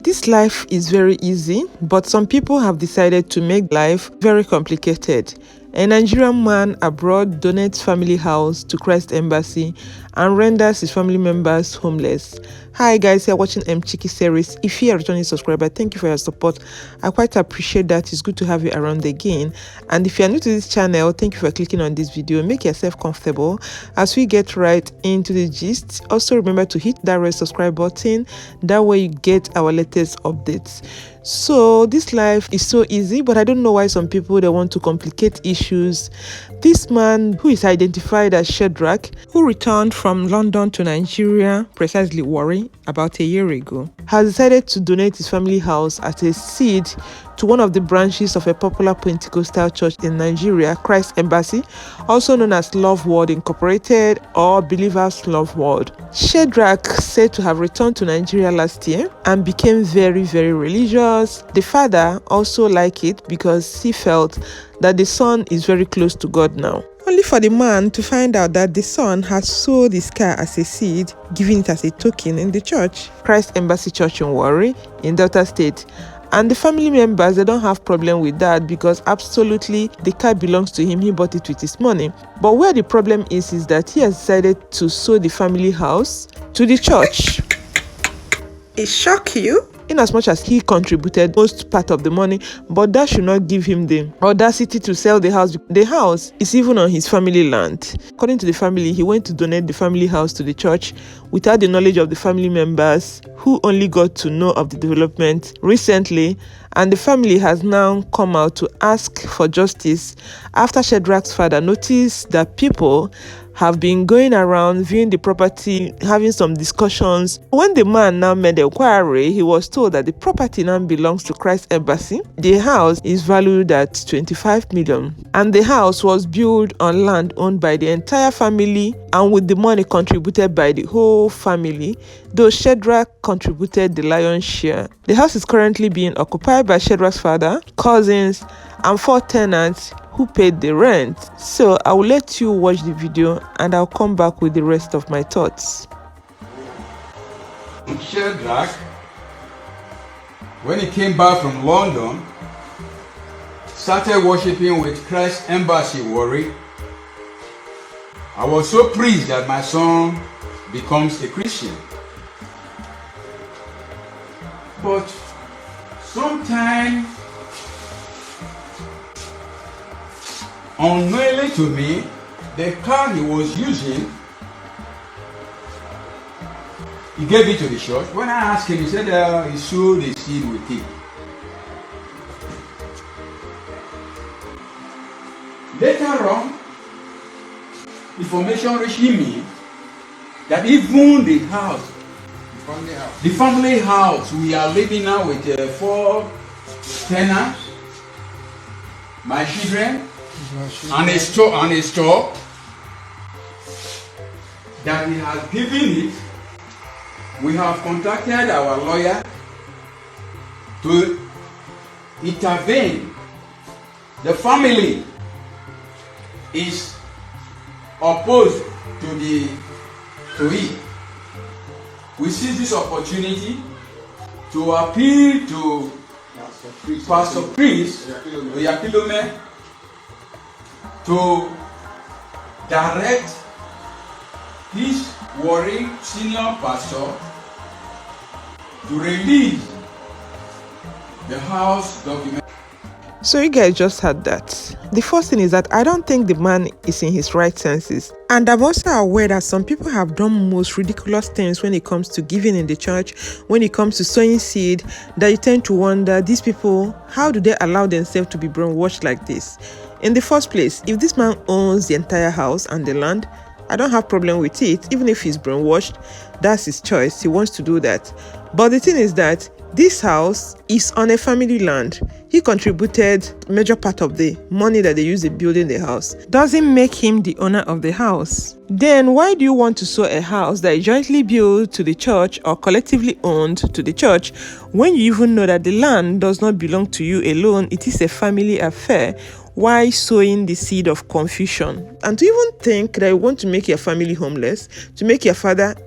This life is very easy, but some people have decided to make life very complicated. A Nigerian man abroad donates family house to Christ Embassy and renders his family members homeless. Hi guys, you're watching Mchikky series. If you're a returning subscriber, thank you for your support. I quite appreciate that. It's good to have you around again. And if you're new to this channel, thank you for clicking on this video. Make yourself comfortable as we get right into the gist. Also remember to hit that red subscribe button. That way you get our latest updates. So this life is so easy, but I don't know why some people they want to complicate issues. This man, who is identified as Shadrach, who returned from London to Nigeria, precisely Warri, about a year ago, has decided to donate his family house as a seed to one of the branches of a popular Pentecostal church in Nigeria, Christ Embassy, also known as Love World Incorporated or Believers Love World. Shadrach said to have returned to Nigeria last year and became very, very religious. The father also liked it because he felt that the son is very close to God now. Only for the man to find out that the son has sold his car as a seed, giving it as a token in the church, Christ Embassy Church in Warri, in Delta State. And the family members, they don't have problem with that because absolutely the car belongs to him. He bought it with his money. But where the problem is that he has decided to sow the family house to the church. It shock you? In as much as he contributed most part of the money, but that should not give him the audacity to sell the house. The house is even on his family land. According to the family, he went to donate the family house to the church without the knowledge of the family members, who only got to know of the development recently, and the family has now come out to ask for justice after Shadrach's father noticed that people have been going around viewing the property, having some discussions. When the man now made the inquiry, he was told that the property now belongs to Christ Embassy. The house is valued at 25 million, and the house was built on land owned by the entire family and with the money contributed by the whole family, though Shadrach contributed the lion's share. The house is currently being occupied by Shadrach's father, cousins, and 4 tenants who paid the rent. So I will let you watch the video and I'll come back with the rest of my thoughts. Shadrach, when he came back from London, started worshiping with Christ Embassy Warri. I was so pleased that my son becomes a Christian. But sometimes, unknowingly to me, the car he was using, he gave it to the church. When I asked him, he said he sowed a seed with it. Later on, information reached me that even the family house we are living now with 4 tenants, my children, and a store that he has given it. We have contacted our lawyer to intervene. The family is opposed to it. We see this opportunity to appeal to Pastor Priest Oyakilome to direct his Warri senior pastor to release the house document. So you guys just heard that. The first thing is that I don't think the man is in his right senses. And I'm also aware that some people have done most ridiculous things when it comes to giving in the church, when it comes to sowing seed, that you tend to wonder, these people, how do they allow themselves to be brainwashed like this? In the first place, if this man owns the entire house and the land, I don't have problem with it. Even if he's brainwashed, that's his choice. He wants to do that. But the thing is that this house is on a family land. He contributed major part of the money that they use in building the house. Doesn't make him the owner of the house. Then why do you want to sow a house that is jointly built to the church or collectively owned to the church when you even know that the land does not belong to you alone? It is a family affair. Why sowing the seed of confusion? And to even think that you want to make your family homeless, to make your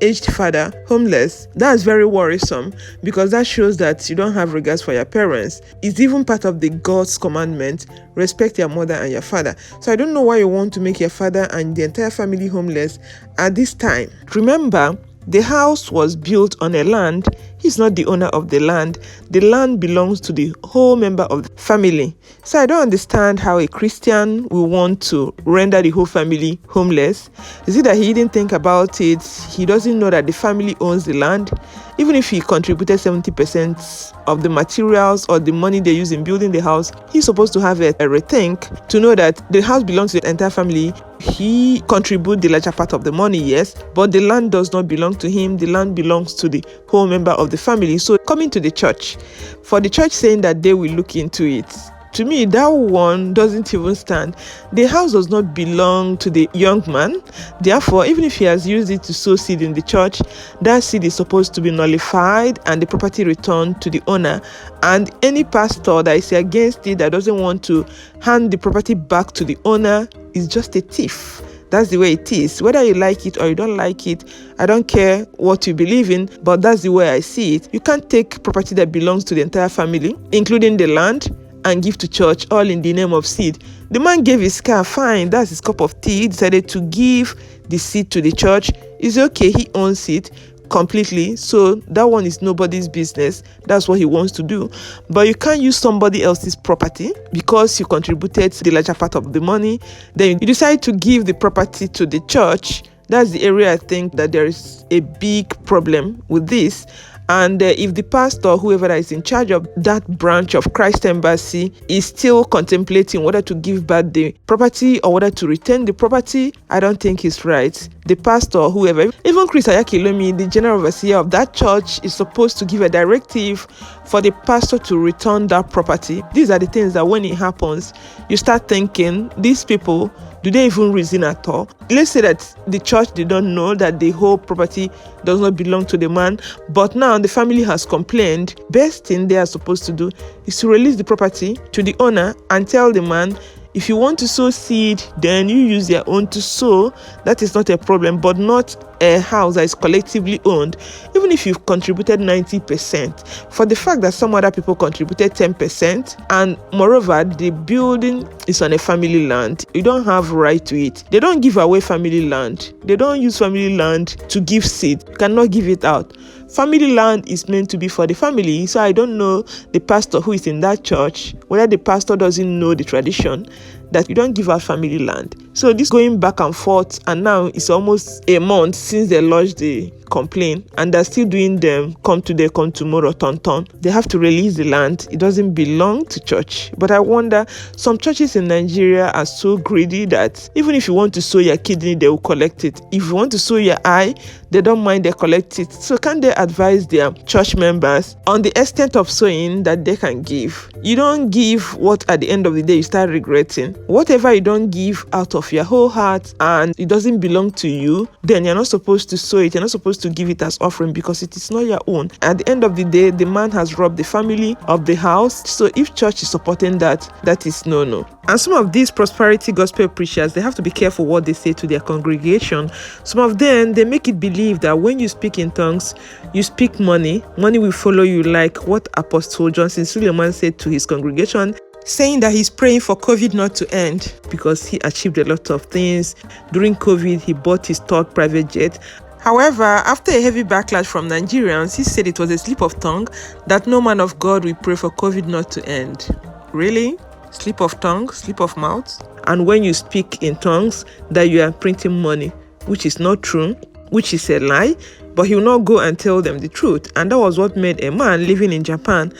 aged father homeless, that's very worrisome, because that shows that you don't have regards for your parents. It's even part of the God's commandment, respect your mother and your father. So I don't know why you want to make your father and the entire family homeless at this time. Remember, the house was built on a land. He's not the owner of the land. The land belongs to the whole member of the family. So I don't understand how a Christian will want to render the whole family homeless. Is it that he didn't think about it? He doesn't know that the family owns the land? Even if he contributed 70% of the materials or the money they use in building the house, he's supposed to have a rethink to know that the house belongs to the entire family. He contributes the larger part of the money, yes, but the land does not belong to him. The land belongs to the whole member of the family. So coming to the church, for the church saying that they will look into it, to me, that one doesn't even stand. The house does not belong to the young man. Therefore, even if he has used it to sow seed in the church, that seed is supposed to be nullified and the property returned to the owner. And any pastor that is against it, that doesn't want to hand the property back to the owner, is just a thief. That's the way it is. Whether you like it or you don't like it, I don't care what you believe in, but that's the way I see it. You can't take property that belongs to the entire family, including the land, and give to church all in the name of seed. The man gave his car, fine, that's his cup of tea. He decided to give the seed to the church. It's okay, he owns it completely, so that one is nobody's business. That's what he wants to do. But you can't use somebody else's property because you contributed the larger part of the money. Then you decide to give the property to the church. That's the area I think that there is a big problem with this. And if the pastor, whoever is in charge of that branch of Christ Embassy, is still contemplating whether to give back the property or whether to return the property, I don't think it's right. The pastor, whoever, even Chris Ayakilomi, the general overseer of that church, is supposed to give a directive for the pastor to return that property. These are the things that when it happens, you start thinking, these people, do they even reason at all? Let's say that the church did not know that the whole property does not belong to the man, but now the family has complained. Best thing they are supposed to do is to release the property to the owner and tell the man, if you want to sow seed, then you use your own to sow. That is not a problem, but not a house that is collectively owned. Even if you've contributed 90%, for the fact that some other people contributed 10%, and moreover, the building is on a family land, you don't have right to it. They don't give away family land. They don't use family land to give seed. You cannot give it out. Family land is meant to be for the family. So I don't know the pastor who is in that church, whether the pastor doesn't know the tradition that you don't give out family land. So this going back and forth, and now it's almost a month since they lodged the complaint, and they're still doing them come today, come tomorrow, ton. They have to release the land. It doesn't belong to church. But I wonder, some churches in Nigeria are so greedy that even if you want to sow your kidney, they will collect it. If you want to sow your eye, they don't mind, they collect it. So can they advise their church members on the extent of sowing that they can give? You don't give what at the end of the day you start regretting. Whatever you don't give out of your whole heart and it doesn't belong to you, then you're not supposed to sow it. You're not supposed to give it as offering because it is not your own. At the end of the day, the man has robbed the family of the house. So if church is supporting that, that is no. And some of these prosperity gospel preachers, they have to be careful what they say to their congregation. Some of them, they make it believe that when you speak in tongues, you speak money will follow you, like what Apostle Johnson Suleiman said to his congregation, saying that he's praying for COVID not to end because he achieved a lot of things. During COVID, he bought his third private jet. However, after a heavy backlash from Nigerians, he said it was a slip of tongue, that no man of God will pray for COVID not to end. Really? Slip of tongue, slip of mouth? And when you speak in tongues, that you are printing money, which is not true, which is a lie, but he will not go and tell them the truth. And that was what made a man living in Japan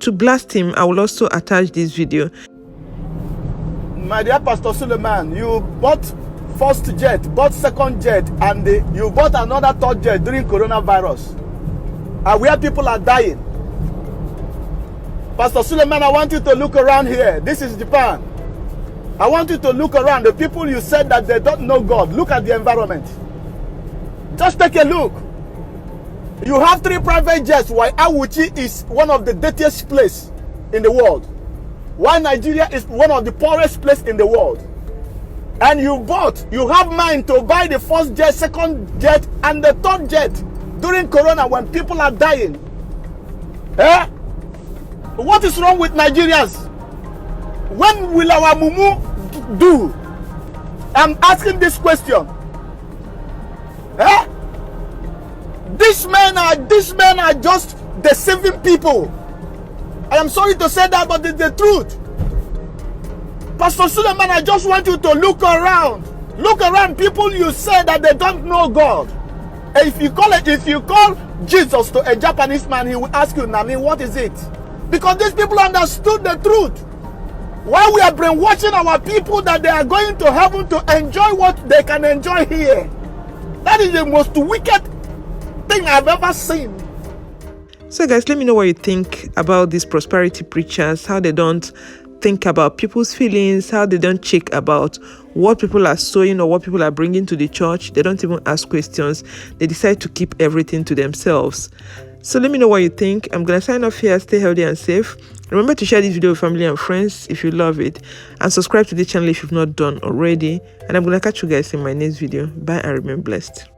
to blast him. I will also attach this video. My dear Pastor Suleiman, you bought first jet, bought second jet, and you bought another third jet during coronavirus, where people are dying. Pastor Suleiman, I want you to look around here. This is Japan. I want you to look around. The people you said that they don't know God, look at the environment. Just take a look. You have 3 private jets, while Awuchi is one of the dirtiest places in the world. Why Nigeria is one of the poorest places in the world. And you have mind to buy the first jet, second jet, and the third jet during Corona when people are dying. Eh? What is wrong with Nigerians? When will our mumu do? I'm asking this question. Eh? These men are just deceiving people. I am sorry to say that, but it's the truth. Pastor Suleiman, I just want you to look around. Look around people you say that they don't know God. And if you call Jesus to a Japanese man, he will ask you, Nami, what is it? Because these people understood the truth. Why we are brainwashing our people that they are going to heaven to enjoy what they can enjoy here. That is the most wicked thing I've ever seen. So guys, let me know what you think about these prosperity preachers, how they don't think about people's feelings, how they don't check about what people are sowing or what people are bringing to the church. They don't even ask questions. They decide to keep everything to themselves. So let me know what you think. I'm gonna sign off here. Stay healthy and safe. Remember to share this video with family and friends if you love it, and subscribe to the channel if you've not done already. And I'm gonna catch you guys in my next video. Bye and remain blessed.